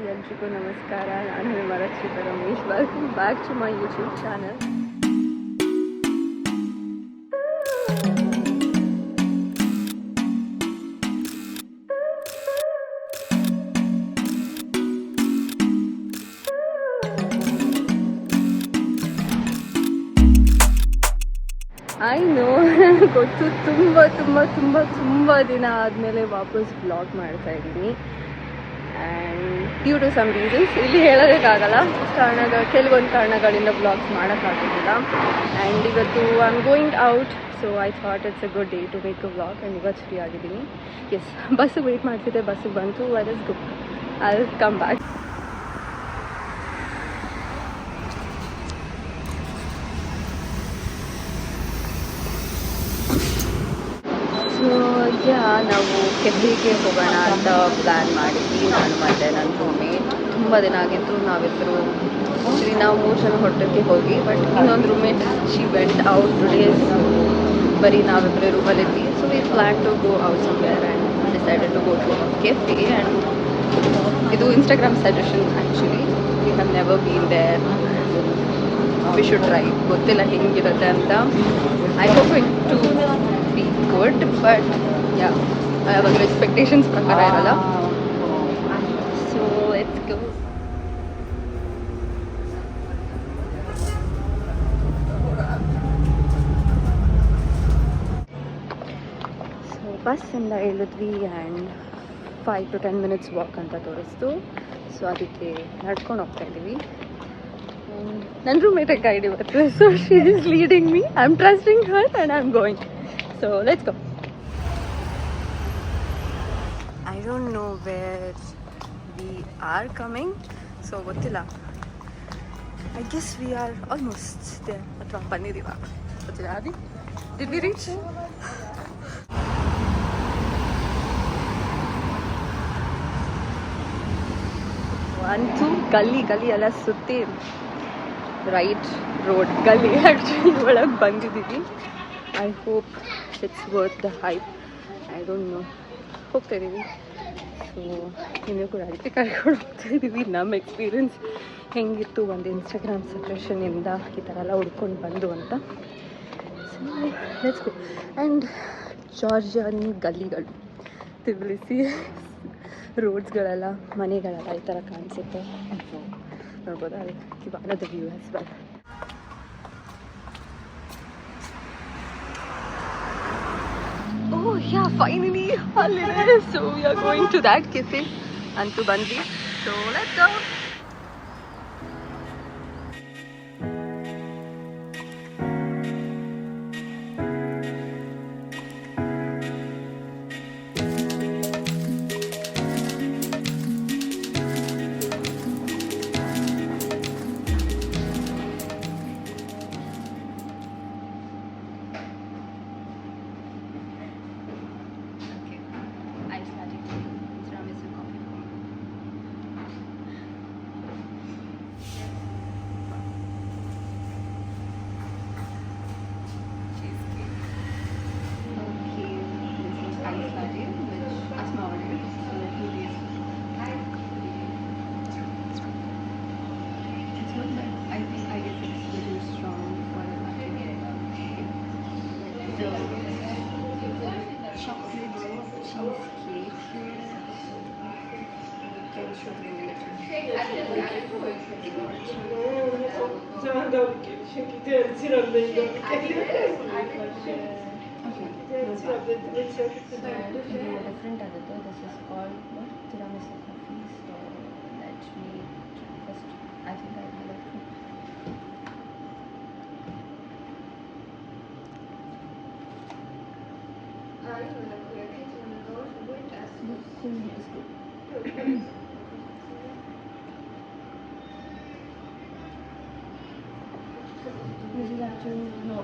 ಎಲ್ರಿಗೂ ನಮಸ್ಕಾರ. ನಾನು ನಿಮ್ಮ Rakshita Ramesh. Welcome back to my YouTube channel. I know, ನನಗೆ ಗೊತ್ತು, ತುಂಬ ತುಂಬ ತುಂಬ ತುಂಬ ದಿನ ಆದಮೇಲೆ ವಾಪಸ್ ವ್ಲಾಗ್ ಮಾಡ್ತಾ ಇದ್ದೀನಿ. And due to some reasons, ಇಲ್ಲಿ ಹೇಳೋದಕ್ಕಾಗಲ್ಲ, ಕೆಲವೊಂದು ಕಾರಣಗಳಿಂದ ವ್ಲಾಗ್ಸ್ ಮಾಡೋಕ್ಕಾಗೋದಿಲ್ಲ. ಆ್ಯಂಡ್ ಇವತ್ತು I am going out, so I thought it's a good day to make a vlog. And ಇವತ್ತು ಫ್ರೀ ಆಗಿದ್ದೀನಿ. ಎಸ್, ಬಸ್ಸಿಗೆ ವೆಯ್ಟ್ ಮಾಡ್ತಿದ್ದೆ, ಬಸ್ಸಿಗೆ ಬಂತು. Let us go, I will come back. So ನಾವು ಕೆಬ್ಬಿಗೆ ಹೋಗೋಣ ಅಂತ ಪ್ಲ್ಯಾನ್ ಮಾಡಿದ್ವಿ, ನಾನು ಮತ್ತು ನನ್ನ ರೂಮೇಟ್. ತುಂಬ ದಿನ ಆಗಿತ್ತು ನಾವಿಬ್ಬರು, ಆ್ಯಕ್ಚುಲಿ ನಾವು 3 ಜನ ಹೊರಟಕ್ಕೆ ಹೋಗಿ, ಬಟ್ ಇನ್ನೊಂದು roommate she went out two days. ಬರೀ ನಾವಿಬ್ಬರೇ ರೂಮಲ್ಲಿದ್ವಿ. So we plan to go out somewhere and decided to go to cafe. And ಇದು Instagram suggestion actually. We have never been there, we should try. ಗೊತ್ತಿಲ್ಲ ಹೆಂಗಿರುತ್ತೆ ಅಂತ. I hope it to be good, but yeah, ಯಾವಾಗಲೂ expectations ಪ್ರಕಾರ ಇರಲ್ಲ. So let's go. So ಬಸ್ಸಿಂದ ಇಳಿದ್ವಿ and 5 to 10 minutes walk ಅಂತ ತೋರಿಸ್ತು. ಸೊ ಅದಕ್ಕೆ ನಡ್ಕೊಂಡು ಹೋಗ್ತಾ ಇದ್ದೀವಿ. ನನ್ನ ರೂಮೇಟ್ ಗೈಡ್ ಇವತ್ತು, so she is leading me. I am trusting her and I am going. So let's go. I don't know where we are coming, so ಗೊತ್ತಿಲ್ಲ. I guess we are almost there, ಅಥವಾ ಬಂದಿದ್ದೀವ ಗೊತ್ತಿಲ್ಲ. ಆದಿ, did we reach? ಅಂತೂ ಗಲ್ಲಿ ಎಲ್ಲ ಸುತ್ತಿ right road ಗಲ್ಲಿ actually ಒಳಗೆ ಬಂದಿದ್ದೀವಿ. I hope it's worth the hype. I don't no. ಹೋಗ್ತಾ ಇದ್ದೀವಿ. ಸೊ ನಿಮಗೆ ಕೂಡ ಅದಕ್ಕೆ ಕರ್ಕೊಂಡು ಹೋಗ್ತಾ ಇದ್ದೀವಿ. ನಮ್ಮ ಎಕ್ಸ್ಪೀರಿಯನ್ಸ್ ಹೆಂಗಿತ್ತು ಒಂದು ಇನ್ಸ್ಟಾಗ್ರಾಮ್ ಸಜೆಷನಿಂದ ಈ ಥರ ಎಲ್ಲ ಹುಡ್ಕೊಂಡು ಬಂದು ಅಂತ. So let's go. And Georgian ಗಲ್ಲಿಗಳು, ತಿಬ್ಲಿಸಿ ರೋಡ್ಸ್ಗಳೆಲ್ಲ, ಮನೆಗಳೆಲ್ಲ ಈ ಥರ ಕಾಣಿಸುತ್ತೆ. ನೋಡ್ಬೋದು ಅದಕ್ಕೆ ಇವಾಗ the view has well. Oh yeah, finally ಅಲ್ಲಿದೆ. So we are going to that cafe. ಅಂತೂ ಬಂದ್ವಿ. So let's go. ಡಿಫ್ರೆಂಟ್ ಆಗುತ್ತೆ. This is called tiramisu coffee. So let me first. I think I will like to. This is actually no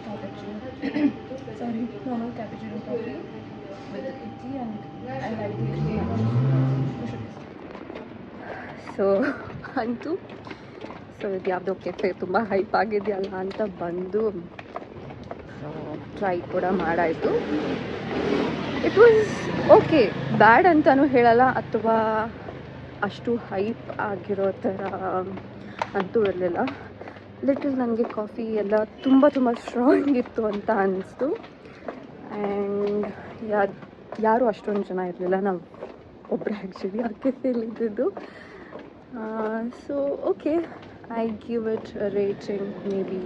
cappuccino. Sorry, normal cappuccino coffee with the tea, and I like the tea much. So ಅಂತೂ ಇದು ಯಾವುದೋ cafe ತುಂಬ hype ಆಗಿದೆಯಲ್ಲ ಅಂತ ಬಂದು try ಕೂಡ ಮಾಡಾಯಿತು. It was okay, ಬ್ಯಾಡ್ ಅಂತಲೂ ಹೇಳಲ್ಲ ಅಥವಾ ಅಷ್ಟು ಹೈಪ್ ಆಗಿರೋ ಥರ ಅಂತೂ ಇರಲಿಲ್ಲ. ಲಿಟಲ್ ನನಗೆ ಕಾಫಿ ಎಲ್ಲ ತುಂಬ ಸ್ಟ್ರಾಂಗ್ ಇತ್ತು ಅಂತ ಅನ್ನಿಸ್ತು. ಆ್ಯಂಡ್ ಯಾರು ಅಷ್ಟೊಂದು ಜನ ಇರಲಿಲ್ಲ, ನಾವು ಒಬ್ಬರು ಆ್ಯಕ್ಚುಲಿ ಆ ಕೆಫೆಲಿದ್ದು. So okay, I give it rating may be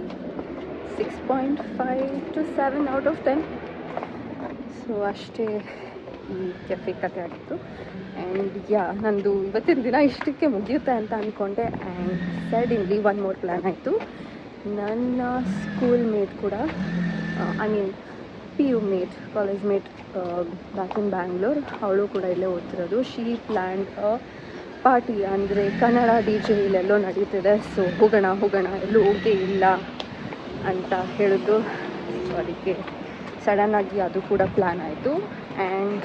6.5 to 7 out of 10. So ಅಷ್ಟೇ ಈ ಕೆಫೆ ಕತೆ ಆಗಿತ್ತು. ಆ್ಯಂಡ್ ನಂದು ಇವತ್ತಿನ ದಿನ ಇಷ್ಟಕ್ಕೆ ಮುಗಿಯುತ್ತೆ ಅಂತ ಅಂದ್ಕೊಂಡೆ. And suddenly one more plan ಆಯಿತು. ನನ್ನ ಸ್ಕೂಲ್ ಮೇಟ್ ಕೂಡ, I mean PU mate, college mate, back in Bangalore, ಅವಳು ಕೂಡ ಇಲ್ಲೇ ಓದ್ತಿರೋದು. ಶೀ ಪ್ಲ್ಯಾನ್ಡ್ ಪಾರ್ಟಿ, ಅಂದರೆ ಕನ್ನಡ DJ ಇಲ್ಲೆಲ್ಲೋ ನಡೀತಿದೆ, ಸೊ ಹೋಗೋಣ ಎಲ್ಲೂ ಹೋಗೇ ಇಲ್ಲ ಅಂತ ಹೇಳಿದ್ರು. ಸೊ ಅದಕ್ಕೆ ಸಡನ್ನಾಗಿ ಅದು ಕೂಡ ಪ್ಲ್ಯಾನ್ ಆಯಿತು. And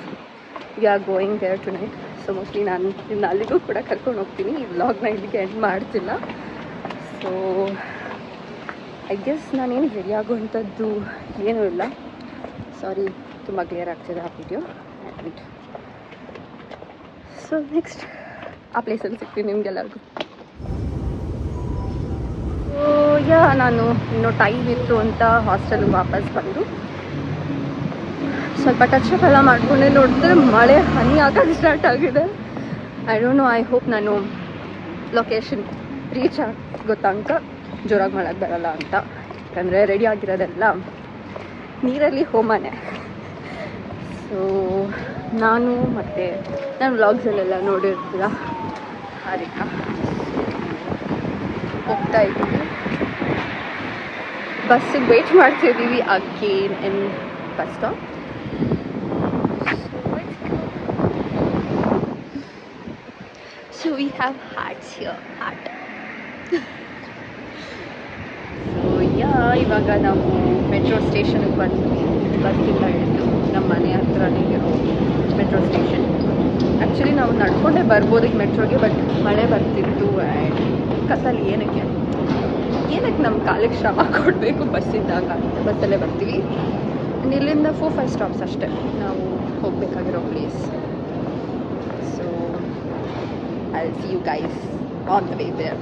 we are going there tonight. So mostly ನಾನು ಇನ್ನು ಅಲ್ಲಿಗೂ ಕೂಡ ಕರ್ಕೊಂಡು ಹೋಗ್ತೀನಿ. ಈ ವ್ಲಾಗ್ನ ಇಲ್ಲಿಗೆ ಎಂಡ್ ಮಾಡ್ತಿಲ್ಲ. ಸೊ ಐ ಗೆಸ್ ನಾನೇನು ರೆಡಿ ಆಗುವಂಥದ್ದು ಏನೂ ಇಲ್ಲ. ಸಾರಿ, ತುಂಬ ಕ್ಲಿಯರ್ ಆಗ್ತಿದೆ ಆ ವಿಡಿಯೋ. ಆ್ಯಂಡ್ ಸೊ ನೆಕ್ಸ್ಟ್ ಆ ಪ್ಲೇಸಲ್ಲಿ ಸಿಗ್ತೀನಿ ನಿಮಗೆಲ್ಲರಿಗೂ. ನಾನು ಇನ್ನೂ ಟೈಮ್ ಇತ್ತು ಅಂತ ಹಾಸ್ಟೆಲ್ಗೆ ವಾಪಸ್ ಬಂದು ಸ್ವಲ್ಪ ಟಚಪ್ ಎಲ್ಲ ಮಾಡ್ಕೊಂಡೆ. ನೋಡಿದ್ರೆ ಮಳೆ ಹನಿ ಆಗೋಕ್ಕೆ ಸ್ಟಾರ್ಟ್ ಆಗಿದೆ. I don't no, I hope ನಾನು ಲೊಕೇಶನ್ ರೀಚ್ ಆಗೋ ತನಕ ಜೋರಾಗಿ ಮಾಡೋಕ್ಕೆ ಬರಲ್ಲ ಅಂತ. ಯಾಕಂದರೆ ರೆಡಿ ಆಗಿರೋದೆಲ್ಲ ನೀರಲ್ಲಿ ಹೋಮನೆ. ಸೊ ನಾನು ವ್ಲಾಗ್ಸಲ್ಲೆಲ್ಲ ನೋಡಿರ್ತೀರ ಹಾರಿಕಾ ಹೋಗ್ತಾ ಇದ್ದೀವಿ. ಬಸ್ಸಿಗೆ ವೇಟ್ ಮಾಡ್ತಿದ್ದೀವಿ again in bus stop. So we have hearts here, heart. So ಇವಾಗ ನಾವು ಮೆಟ್ರೋ ಸ್ಟೇಷನ್ಗೆ ಬಂದ್ವಿ. ಬಸ್ಸಿಂದ ಹಿಡಿದು ನಮ್ಮ ಮನೆ ಹತ್ರನೇ ಇರೋ ಮೆಟ್ರೋ ಸ್ಟೇಷನ್. ಆ್ಯಕ್ಚುಲಿ ನಾವು ನಡ್ಕೊಂಡೇ ಬರ್ಬೋದು ಈಗ ಮೆಟ್ರೋಗೆ, ಬಟ್ ಮಳೆ ಬರ್ತಿತ್ತು. ಆ್ಯಂಡ್ ಕತ್ತಲ್ಲಿ ಏನಕ್ಕೆ ನಮ್ಮ ಕಾಲಿಗೆ ಶ್ರಮ ಕೊಡಬೇಕು ಬಸ್ಸಿದ್ದಾಗ ಅಂತ ಬಸ್ಸಲ್ಲೇ ಬರ್ತೀವಿ. ಇಲ್ಲಿಂದ 4-5 ಸ್ಟಾಪ್ಸ್ ಅಷ್ಟೇ ನಾವು ಹೋಗಬೇಕಾಗಿರೋ place. So I'll see you guys on the way there.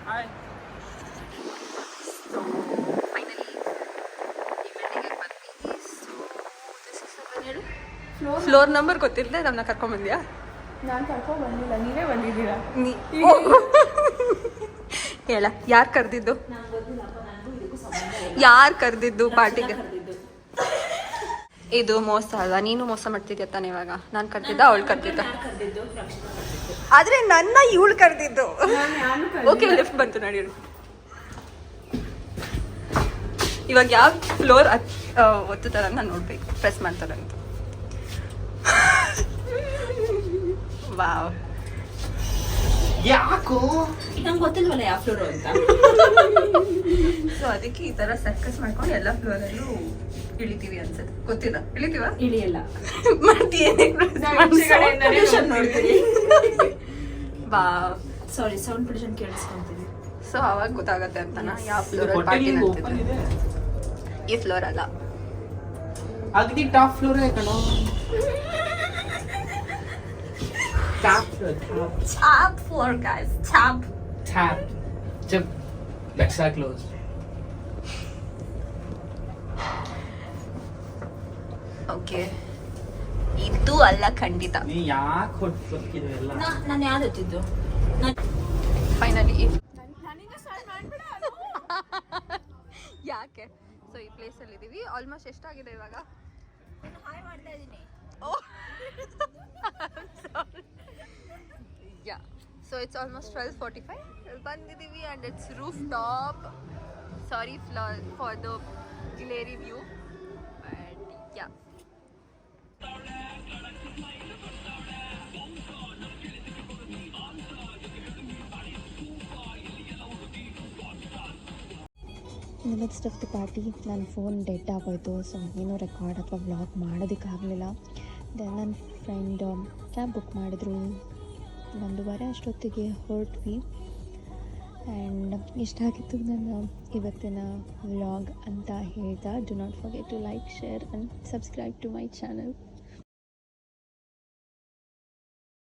Hi. So finally floor number ಗೊತ್ತಿಲ್ಲದೆ ನಮ್ಮನ್ನ ಕರ್ಕೊಂಡ್ಬಂದ್ಯಾ? ನಾನು ಕರ್ಕೊಂಡು ಬಂದಿಲ್ಲ, ನೀವೇ ಬಂದಿದ್ದೀರಾ. ಹೇಳ, ಯಾರು ಕರೆದಿದ್ದು? ಯಾರು ಕರೆದಿದ್ದು ಪಾರ್ಟಿಗೆ? ಇದು ಮೋಸ ಅಲ್ಲ, ನೀನು ಮೋಸ ಮಾಡ್ತಿದ್ಯಾ ತಾನೆ. ಇವಾಗ ನಾನು ಕರೆದಿದ್ದ, ಅವಳು ಕರೆದಿದ್ದ, ಆದ್ರೆ ನನ್ನ ಇವಳು ಕರೆದಿದ್ದು. ಓಕೆ, ಲಿಫ್ಟ್ ಬಂತು ನೋಡಿ. ಇವಾಗ ಯಾವ ಫ್ಲೋರ್ ಒತ್ತುತ್ತಾರ ನಾನು ನೋಡ್ಬೇಕು, ಪ್ರೆಸ್ ಮಾಡ್ತಾರಂತ. ವಾವ್, ಯಾಕೋ ನಂಗೆ ಗೊತ್ತಿಲ್ವಲ್ಲ ಯಾವ ಫ್ಲೋರ್ ಅಂತ. ಸೊ ಅದಕ್ಕೆ ಈ ತರ ಸರ್ಕಸ್ ಮಾಡ್ಕೊಂಡು ಎಲ್ಲ ಫ್ಲೋರಲ್ಲೂ ಇಳಿತೀವಿ ಅನ್ಸುತ್ತೆ. ಗೊತ್ತಿಲ್ಲ, ಇಳಿತೀವ? ಇಳಿಯಲ್ಲ. ವಾವ್, ಸಾರಿ, ಸೌಂಡ್ ಪೊಲ್ಯೂಷನ್ ಕೇಳಿಸ್ಕೊಂತೀನಿ. ಸೊ ಅವಾಗ ಗೊತ್ತಾಗತ್ತೆ ಅಂತನ ಯಾವ ಫ್ಲೋರ್ ಪಾರ್ಟಿ ಮಾಡ್ತಿದ್ದೆ. ಈ ಫ್ಲೋರ್ ಅಲ್ಲ, ಅಗದಿ ಟಾಪ್ ಫ್ಲೋರ್ ಕಣೋ. Top floor, guys. Top. Jab Lexa closed. Okay. ಇದು ಅಲ್ಲ ಖಂಡಿತ. ನೀ ಯಾಕೆ ಹೊಟ್ಟಿದ್ದು ಎಲ್ಲ? ನಾನು ಯಾವ್ದು ಹೊತ್ತಿದ್ದು? ಫೈನಲಿ ಯಾಕೆ? ಸೊ ಈ ಪ್ಲೇಸಲ್ಲಿ ಇದ್ದೀವಿ. ಆಲ್ಮೋಸ್ಟ್ ಎಷ್ಟಾಗಿದೆ ಇವಾಗ? ಹಾಯ್ ಮಾಡ್ತಾ ಇದ್ದೀನಿ. Yeah, so it's almost 12:45. ಬಂದಿದ್ದೀವಿ and it's rooftop. Sorry for the glary view, but yeah. In the midst of the party ನನ್ನ ಫೋನ್ ಡೆಡ್ ಆಗೋಯ್ತು. ಸೊ ಏನೂ ರೆಕಾರ್ಡ್ ಅಥವಾ ವ್ಲಾಗ್ ಮಾಡೋದಕ್ಕಾಗಲಿಲ್ಲ. ದೆನ್ ನನ್ನ ಫ್ರೆಂಡ್ ಕ್ಯಾಬ್ ಬುಕ್ ಮಾಡಿದ್ರು. 1:30 ಅಷ್ಟೊತ್ತಿಗೆ ಹೊರಟ್ವಿ. ಆ್ಯಂಡ್ ಇಷ್ಟ ಆಗಿತ್ತು ನನ್ನ ಇವತ್ತಿನ ವ್ಲಾಗ್ ಅಂತ ಹೇಳ್ತಾ, do not forget to like, share and subscribe to my channel.